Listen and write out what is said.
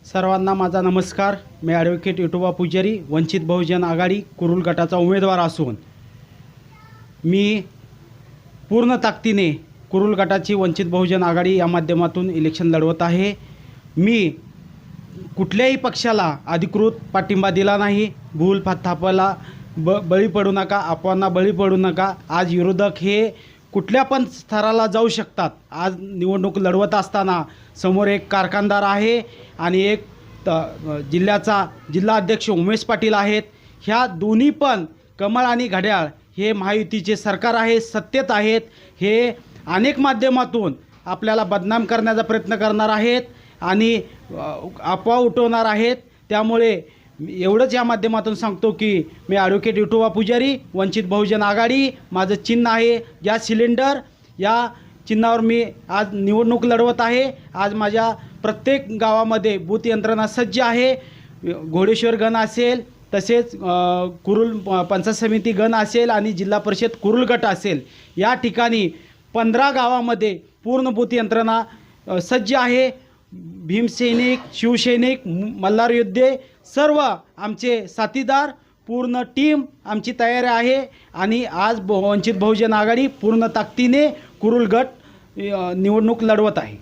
सर्वांना माझा नमस्कार। मी ॲडव्होकेट विठोबा पुजारी, वंचित बहुजन आघाडी कुरुल गटाचा उमेदवार असून मी पूर्ण ताकदीने कुरुल गटाची वंचित बहुजन आघाडी या माध्यमातून इलेक्शन लढवत आहे। मी कुठल्याही पक्षाला अधिकृत पाठिंबा दिला नाही। भूल थापाला बळी पडू नका, अफवांना बळी पडू नका। आज विरोधक हे कुठल्या पण स्तराला जाऊ शकतात। आज निवडणूक लढवत असताना समोर एक कारखानदार आहे आणि एक जिल्हा अध्यक्ष उमेश पाटील आहेत। ह्या दोन्ही पण कमळ आणि घड्याळ हे महायुतीचे सरकार आहे, सत्तेत आहेत। हे अनेक माध्यमातून आपल्याला बदनाम करण्याचा प्रयत्न करणार आहेत आणि अफवा उठवणार आहेत। त्यामुळे एवढंच या माध्यमातून सांगतो की मी ॲडव्होकेट विठोबा पुजारी, वंचित बहुजन आघाडी, माझं चिन्ह आहे गॅस सिलेंडर। या चिन्हावर मी आज निवडणूक लढवत आहे। आज माझ्या प्रत्येक गावामध्ये बूथ यंत्रणा सज्ज आहे। घोडेश्वर गण असेल, तसेच कुरुल पंचायत समिती गण असेल आणि जिल्हा परिषद कुरुल गट असेल। या ठिकाणी 15 गावामध्ये पूर्ण बूथ यंत्रणा सज्ज आहे। भीमसैनिक, शिवसैनिक, मल्हार योद्धे सर्व आमचे साथीदार, पूर्ण टीम आमची तयारी आहे आणि आज वंचित बहुजन आघाडी पूर्ण ताकदीने कुरुल गट निवडणूक लढवत आहे।